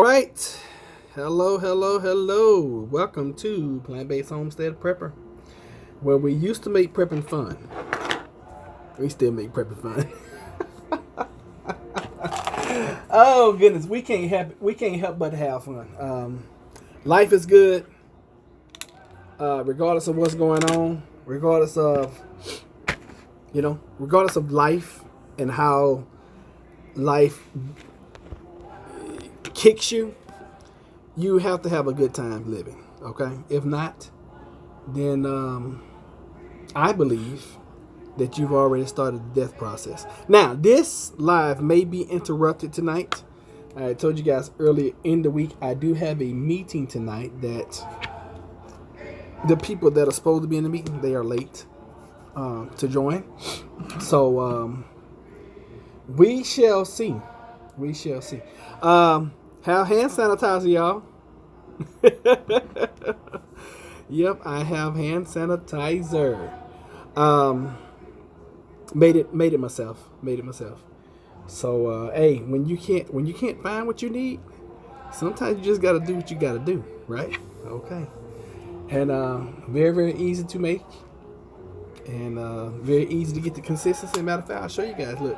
right. Hello. Welcome to Plant Based Homestead Prepper, where we used to make prepping fun. We still make prepping fun. Oh goodness, we can't help but have fun. Life is good, regardless of what's going on, regardless of life and how life kicks you. You have to have a good time living, okay? If not, then I believe that you've already started the death process. Now, this live may be interrupted tonight. I told you guys earlier in the week, I do have a meeting tonight that the people that are supposed to be in the meeting, they are late to join. So, we shall see. Have hand sanitizer, y'all. Yep, I have hand sanitizer. Made it myself. So hey, when you can't find what you need, sometimes you just gotta do what you gotta do, right? Okay. And very, very easy to make, and very easy to get the consistency. Matter of fact, I'll show you guys. Look,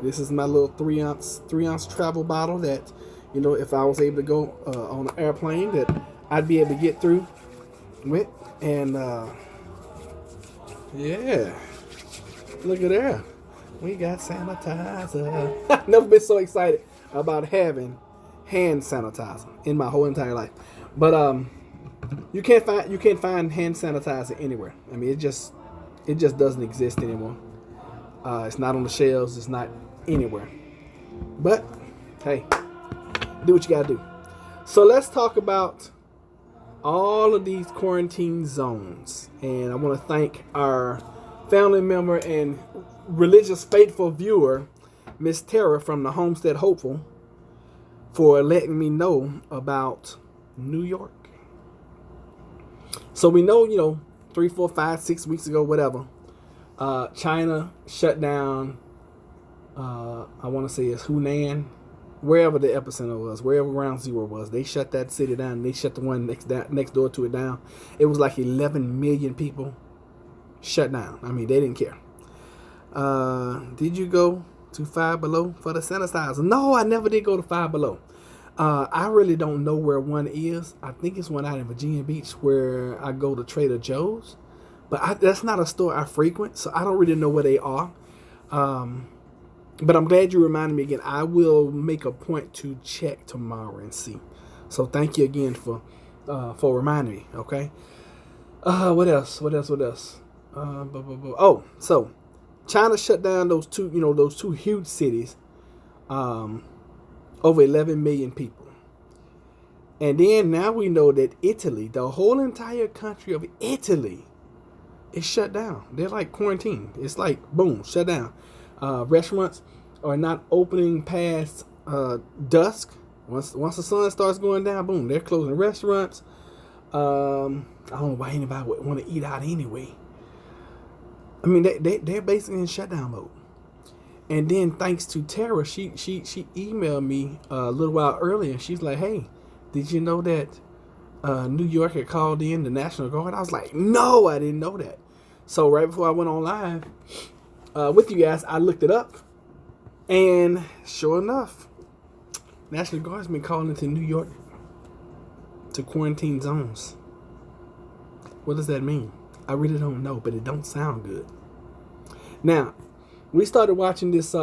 this is my little 3-ounce travel bottle that, if I was able to go on an airplane, that I'd be able to get through with. And yeah, look at there, we got sanitizer. I've never been so excited about having hand sanitizer in my whole entire life. But you can't find hand sanitizer anywhere. I mean, it just doesn't exist anymore. It's not on the shelves. It's not anywhere. But hey, do what you gotta do. So let's talk about all of these quarantine zones. And I want to thank our family member and religious faithful viewer, Miss Tara from the Homestead Hopeful, for letting me know about New York. So we know, 3, 4, 5, 6 weeks ago, whatever, China shut down, I want to say it's Hunan, wherever the epicenter was, wherever ground zero was. They shut that city down. They shut the one next door to it down. It was like 11 million people shut down. I mean, they didn't care. Did you go to Five Below for the sanitizer? No, I never did go to Five Below. I really don't know where one is. I think it's one out in Virginia Beach where I go to Trader Joe's. But that's not a store I frequent, so I don't really know where they are. But I'm glad you reminded me again. I will make a point to check tomorrow and see. So thank you again for reminding me. Okay. What else? Oh, so China shut down those two huge cities. Over 11 million people. And then now we know that Italy, the whole entire country of Italy, is shut down. They're like quarantined. It's like boom, shut down. Restaurants are not opening past dusk. Once the sun starts going down, boom, they're closing restaurants. I don't know why anybody would want to eat out anyway. I mean, they're basically in shutdown mode. And then thanks to Tara, she emailed me a little while earlier. She's like, "Hey, did you know that New York had called in the National Guard?" I was like, "No, I didn't know that." So right before I went on live with you guys, I looked it up, and sure enough, National Guard's been calling into New York to quarantine zones. What does that mean? I really don't know, but it don't sound good. Now, we started watching this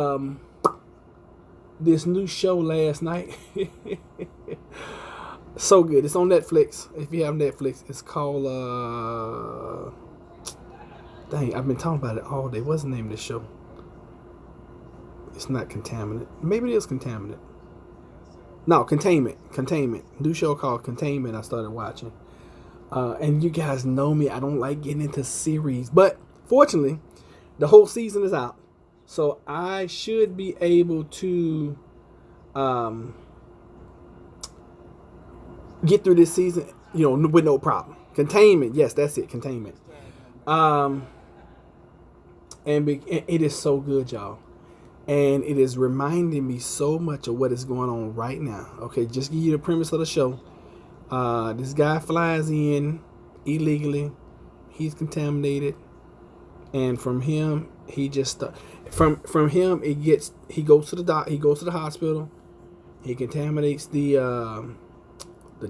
new show last night. So good. It's on Netflix. If you have Netflix, it's called dang, I've been talking about it all day. What's the name of this show? It's not Contaminant. Maybe it is Contaminant. No, Containment. New show called Containment I started watching. And you guys know me. I don't like getting into series. But fortunately, the whole season is out. So I should be able to get through this season, with no problem. Containment, yes, that's it, Containment. And it is so good, y'all. And it is reminding me so much of what is going on right now. Okay, just give you the premise of the show. This guy flies in illegally. He's contaminated, and from him, he just from him it gets. He goes to the hospital. He contaminates the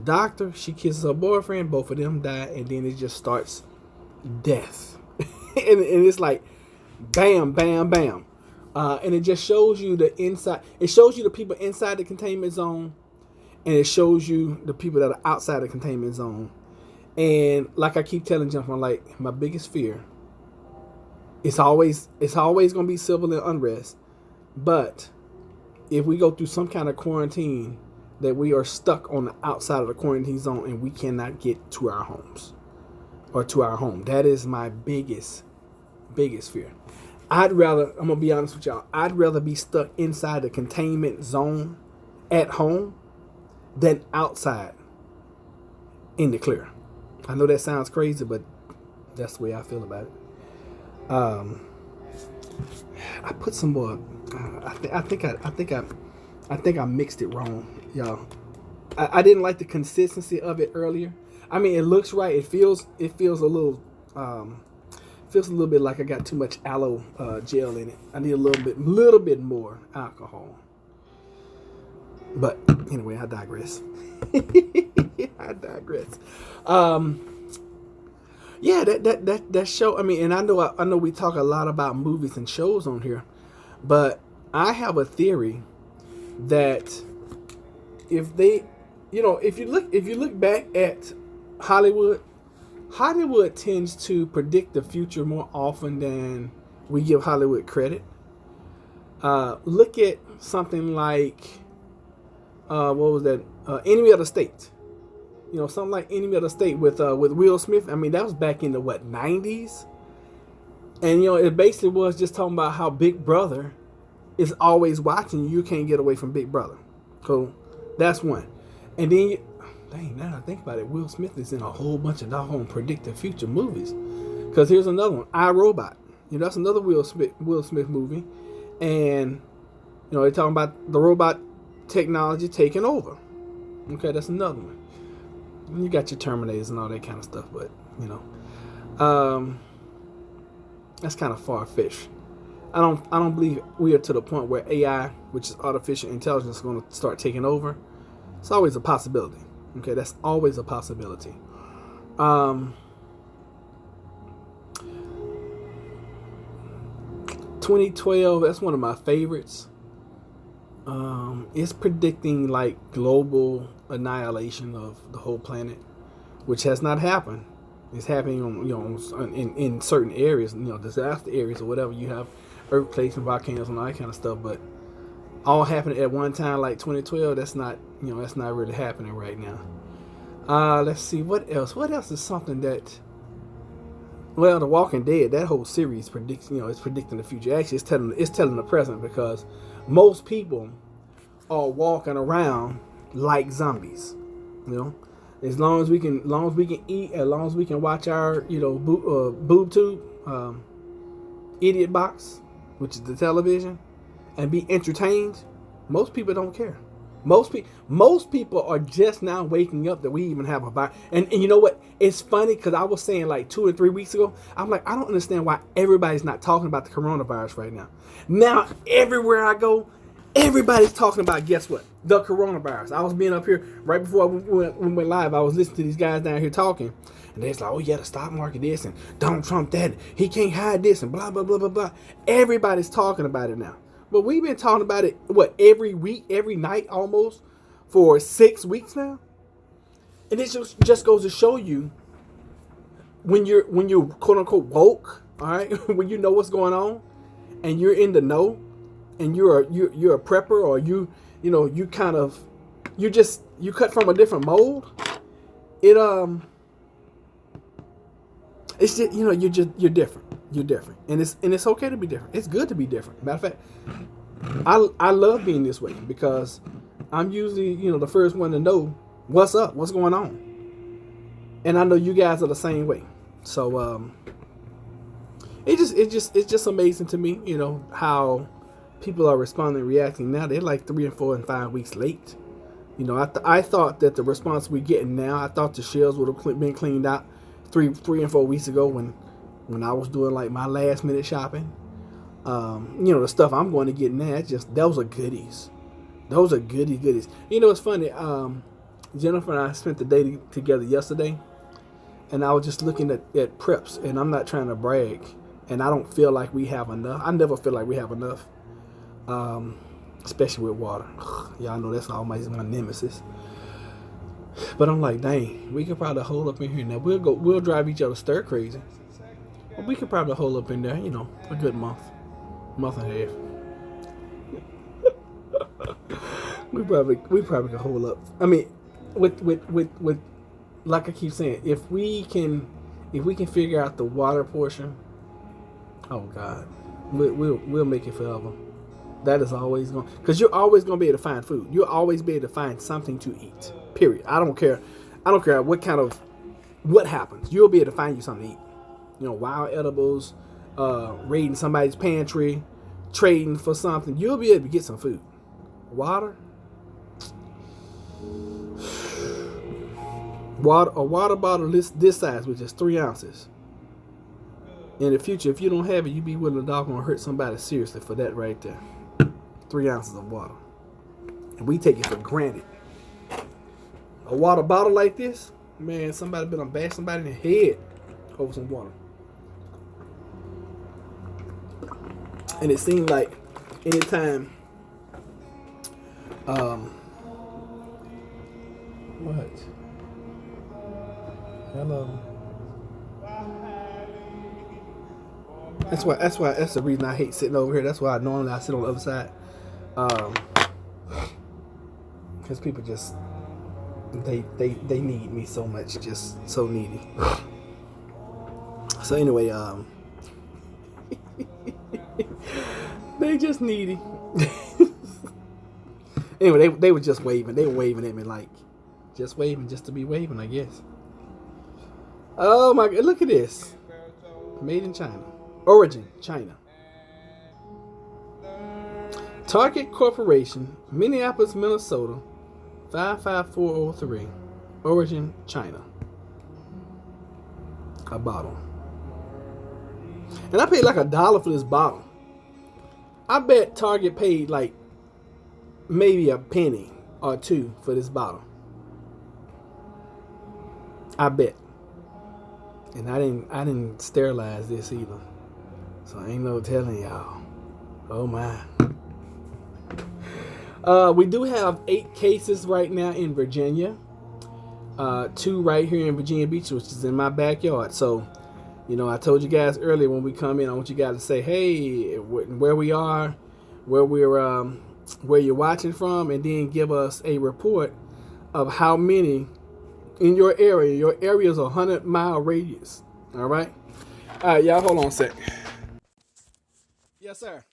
doctor. She kisses her boyfriend. Both of them die, and then it just starts death. and it's like, bam, bam, bam. And it just shows you the inside. It shows you the people inside the containment zone, and it shows you the people that are outside the containment zone. And like I keep telling Jeff, I'm like, my biggest fear. It's always gonna be civil unrest, but if we go through some kind of quarantine, that we are stuck on the outside of the quarantine zone and we cannot get to our homes or to our home. That is my biggest fear. I'm gonna be honest with y'all, I'd rather be stuck inside the containment zone at home than outside in the clear. I know that sounds crazy, but that's the way I feel about it. I put some more. I think I mixed it wrong, y'all. I didn't like the consistency of it earlier. I mean, it looks right. It feels a little bit like I got too much aloe gel in it. I need a little bit more alcohol. But anyway, I digress. Yeah, that show. I mean, and I know we talk a lot about movies and shows on here, but I have a theory that if you look back at Hollywood tends to predict the future more often than we give Hollywood credit. Look at something like what was that? Enemy of the State. Something like Enemy of the State with Will Smith. I mean, that was back in the 90s, and it basically was just talking about how Big Brother is always watching you. You can't get away from Big Brother. Cool, that's one. And then, now I think about it, Will Smith is in a whole bunch of doggone predict the future movies. Because here's another one, I, Robot. That's another Will Smith movie, and they're talking about the robot technology taking over. Okay, that's another one. You got your Terminators and all that kind of stuff, but that's kind of far-fetched. I don't believe we are to the point where AI, which is artificial intelligence, is going to start taking over. It's always a possibility. Okay, that's always a possibility. 2012, that's one of my favorites. It's predicting like global annihilation of the whole planet, which has not happened. It's happening on, in certain areas, disaster areas or whatever. You have earthquakes and volcanoes and all that kind of stuff, but all happening at one time like 2012, that's not really happening right now. Let's see, what else is something that, well, The Walking Dead, that whole series predicts, it's predicting the future. Actually, it's telling the present, because most people are walking around like zombies. As long as we can eat, as long as we can watch our boob tube, idiot box, which is the television, and be entertained, most people don't care. Most people are just now waking up that we even have a virus. And you know what? It's funny, because I was saying like 2 or 3 weeks ago, I'm like, I don't understand why everybody's not talking about the coronavirus right now. Now, everywhere I go, everybody's talking about, guess what? The coronavirus. I was being up here right before we went live. I was listening to these guys down here talking. And they're like, oh yeah, the stock market this, and Donald Trump that. He can't hide this, and blah, blah, blah, blah, blah. Everybody's talking about it now. But we've been talking about it, every week, every night almost, for 6 weeks now? And it just goes to show you, when you're quote unquote woke, all right, when you know what's going on, and you're in the know, and you're a prepper, or you cut from a different mold. It's just, you're different. You're different, and it's okay to be different. It's good to be different. Matter of fact, I love being this way, because I'm usually the first one to know what's up, what's going on, and I know you guys are the same way. So it's just amazing to me, how people are responding and reacting now. They're like 3 and 4 and 5 weeks late. You know, I thought that the response we're getting now, I thought the shelves would have been cleaned out three and 4 weeks ago when I was doing like my last minute shopping. You know, the stuff I'm going to get now, it's just, those are goodies. Those are goodies. You know, it's funny. Jennifer and I spent the day together yesterday, and I was just looking at preps, and I'm not trying to brag, and I don't feel like we have enough. I never feel like we have enough, especially with water. Y'all know that's always my nemesis. But I'm like, dang, we could probably hold up in here now. We'll drive each other stir crazy, but we could probably hold up in there, you know, a good month and a half. we probably could hold up. I mean, with like I keep saying, if we can figure out the water portion, oh God, we'll make it forever. That is always going, because you're always going to be able to find food. You'll always be able to find something to eat. Period. I don't care what happens. You'll be able to find you something to eat. You know, wild edibles, raiding somebody's pantry, trading for something. You'll be able to get some food. Water. A water bottle this size, which is 3 ounces. In the future, if you don't have it, you be willing to doggone hurt somebody seriously for that right there. 3 ounces of water. And we take it for granted. A water bottle like this, man, somebody been bash somebody in the head over some water. And it seemed like anytime what? Hello. That's the reason I hate sitting over here. That's why normally I sit on the other side. Because people just they need me so much, just so needy. So anyway, they just needy. Anyway, they were just waving. They were waving at me like, just waving just to be waving, I guess. Oh my God, look at this. Made in China. Origin, China. Target Corporation, Minneapolis, Minnesota, 55403. Origin, China. A bottle. And I paid like $1 for this bottle. I bet Target paid like maybe a penny or two for this bottle. I bet. And I didn't sterilize this either. So I ain't no telling y'all. Oh my. We do have 8 cases right now in Virginia. 2 right here in Virginia Beach, which is in my backyard. So, you know, I told you guys earlier when we come in, I want you guys to say, hey, where we are, where you're watching from, and then give us a report of how many in your area. Your area is a 100-mile radius. All right. All right, y'all. Hold on a sec. Yes, sir.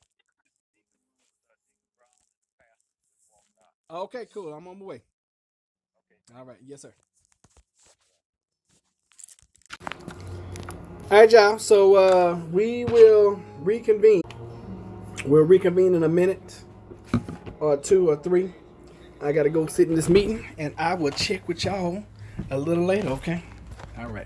Okay, cool. I'm on my way. All right. Yes, sir. All right, y'all. So we will reconvene. We'll reconvene in a minute or 2 or 3. I got to go sit in this meeting, and I will check with y'all a little later, okay? All right.